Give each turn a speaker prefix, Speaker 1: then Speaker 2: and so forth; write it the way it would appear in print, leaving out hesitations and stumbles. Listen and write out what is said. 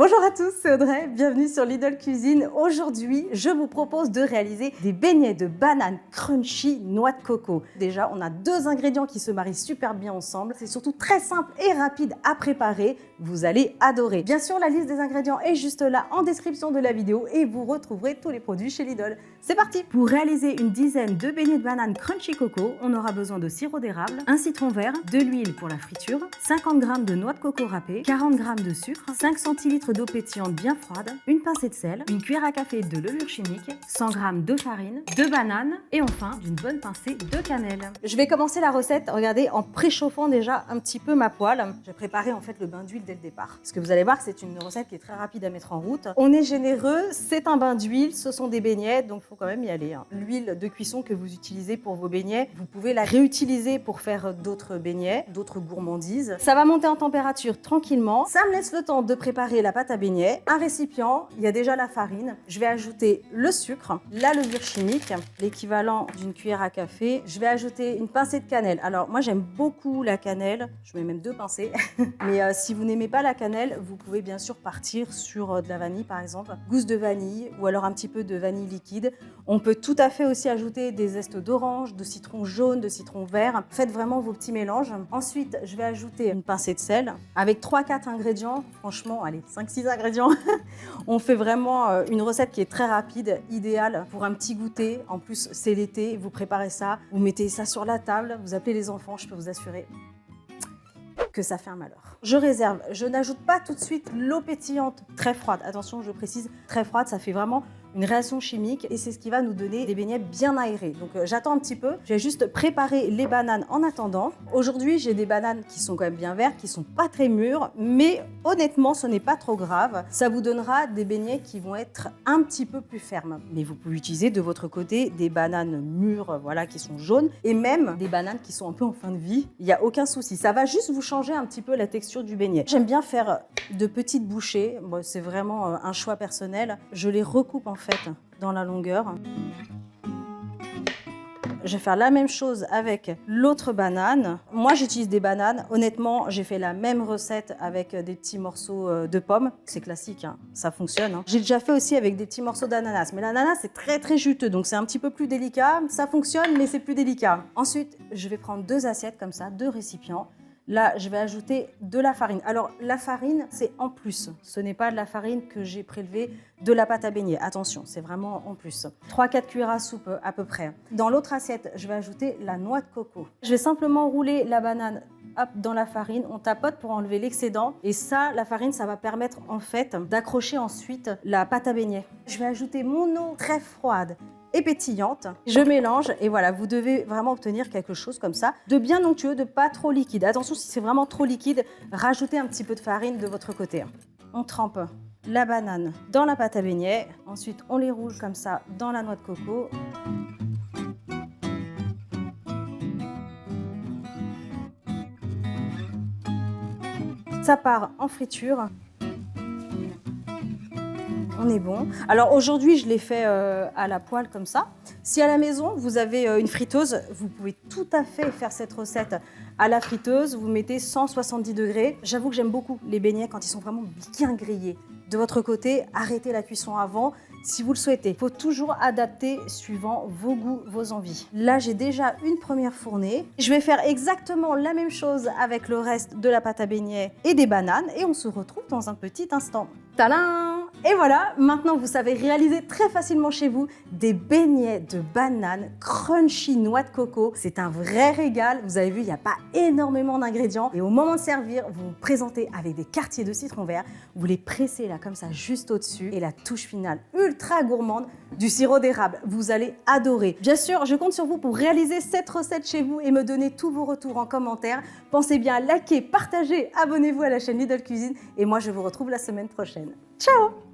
Speaker 1: Bonjour à tous, c'est Audrey, bienvenue sur Lidl Cuisine. Aujourd'hui, je vous propose de réaliser des beignets de banane crunchy noix de coco. Déjà, on a deux ingrédients qui se marient super bien ensemble. C'est surtout très simple et rapide à préparer. Vous allez adorer. Bien sûr, la liste des ingrédients est juste là en description de la vidéo et vous retrouverez tous les produits chez Lidl. C'est parti! Pour réaliser une dizaine de beignets de banane crunchy coco, on aura besoin de sirop d'érable, un citron vert, de l'huile pour la friture, 50 g de noix de coco râpée, 40 g de sucre, 5 centilitres d'eau pétillante bien froide, une pincée de sel, une cuillère à café de levure chimique, 100 g de farine, de bananes et enfin d'une bonne pincée de cannelle. Je vais commencer la recette, regardez, en préchauffant déjà un petit peu ma poêle. J'ai préparé en fait le bain d'huile dès le départ. Parce que vous allez voir que c'est une recette qui est très rapide à mettre en route. On est généreux, c'est un bain d'huile, ce sont des beignets, donc il faut quand même y aller. L'huile de cuisson que vous utilisez pour vos beignets, vous pouvez la réutiliser pour faire d'autres beignets, d'autres gourmandises. Ça va monter en température tranquillement. Ça me laisse le temps de préparer la pâte à beignets. Un récipient, il y a déjà la farine. Je vais ajouter le sucre, la levure chimique, l'équivalent d'une cuillère à café. Je vais ajouter une pincée de cannelle. Alors moi j'aime beaucoup la cannelle, je mets même 2 pincées. Mais si vous n'aimez pas la cannelle, vous pouvez bien sûr partir sur de la vanille par exemple, gousse de vanille ou alors un petit peu de vanille liquide. On peut tout à fait aussi ajouter des zestes d'orange, de citron jaune, de citron vert. Faites vraiment vos petits mélanges. Ensuite, je vais ajouter une pincée de sel avec 3-4 ingrédients. Franchement, allez, 5-6 ingrédients. On fait vraiment une recette qui est très rapide, idéale pour un petit goûter. En plus, c'est l'été, vous préparez ça, vous mettez ça sur la table, vous appelez les enfants, je peux vous assurer que ça fait un malheur. Je réserve, je n'ajoute pas tout de suite l'eau pétillante très froide. Attention, je précise, très froide, ça fait vraiment une réaction chimique et c'est ce qui va nous donner des beignets bien aérés. Donc j'attends un petit peu, je vais juste préparer les bananes en attendant. Aujourd'hui, j'ai des bananes qui sont quand même bien vertes, qui sont pas très mûres, mais honnêtement, ce n'est pas trop grave. Ça vous donnera des beignets qui vont être un petit peu plus fermes. Mais vous pouvez utiliser de votre côté des bananes mûres, voilà, qui sont jaunes, et même des bananes qui sont un peu en fin de vie. Il n'y a aucun souci, ça va juste vous changer un petit peu la texture du beignet. J'aime bien faire de petites bouchées, bon, c'est vraiment un choix personnel. Je les recoupe en fait dans la longueur. Je vais faire la même chose avec l'autre banane. Moi, j'utilise des bananes. Honnêtement, j'ai fait la même recette avec des petits morceaux de pommes. C'est classique, hein, ça fonctionne. Hein. J'ai déjà fait aussi avec des petits morceaux d'ananas. Mais l'ananas, c'est très juteux, donc c'est un petit peu plus délicat. Ça fonctionne, mais c'est plus délicat. Ensuite, je vais prendre 2 assiettes comme ça, 2 récipients. Là, je vais ajouter de la farine. Alors, la farine, c'est en plus. Ce n'est pas de la farine que j'ai prélevée de la pâte à beignets. Attention, c'est vraiment en plus. 3-4 cuillères à soupe à peu près. Dans l'autre assiette, je vais ajouter la noix de coco. Je vais simplement rouler la banane dans la farine. On tapote pour enlever l'excédent. Et ça, la farine, ça va permettre en fait d'accrocher ensuite la pâte à beignets. Je vais ajouter mon eau très froide et pétillante. Je mélange et voilà, vous devez vraiment obtenir quelque chose comme ça, de bien onctueux, de pas trop liquide. Attention, si c'est vraiment trop liquide, rajoutez un petit peu de farine de votre côté. On trempe la banane dans la pâte à beignets. Ensuite, on les roule comme ça dans la noix de coco. Ça part en friture. On est bon. Alors aujourd'hui, je l'ai fait à la poêle comme ça. Si à la maison, vous avez une friteuse, vous pouvez tout à fait faire cette recette à la friteuse. Vous mettez 170 degrés. J'avoue que j'aime beaucoup les beignets quand ils sont vraiment bien grillés. De votre côté, arrêtez la cuisson avant si vous le souhaitez. Il faut toujours adapter suivant vos goûts, vos envies. Là, j'ai déjà une première fournée. Je vais faire exactement la même chose avec le reste de la pâte à beignets et des bananes et on se retrouve dans un petit instant. Tadam! Et voilà, maintenant vous savez réaliser très facilement chez vous des beignets de banane crunchy noix de coco. C'est un vrai régal. Vous avez vu, il n'y a pas énormément d'ingrédients. Et au moment de servir, vous vous présentez avec des quartiers de citron vert. Vous les pressez là comme ça juste au-dessus. Et la touche finale ultra gourmande du sirop d'érable. Vous allez adorer. Bien sûr, je compte sur vous pour réaliser cette recette chez vous et me donner tous vos retours en commentaire. Pensez bien à liker, partager, abonnez-vous à la chaîne Lidl Cuisine. Et moi, je vous retrouve la semaine prochaine. Ciao!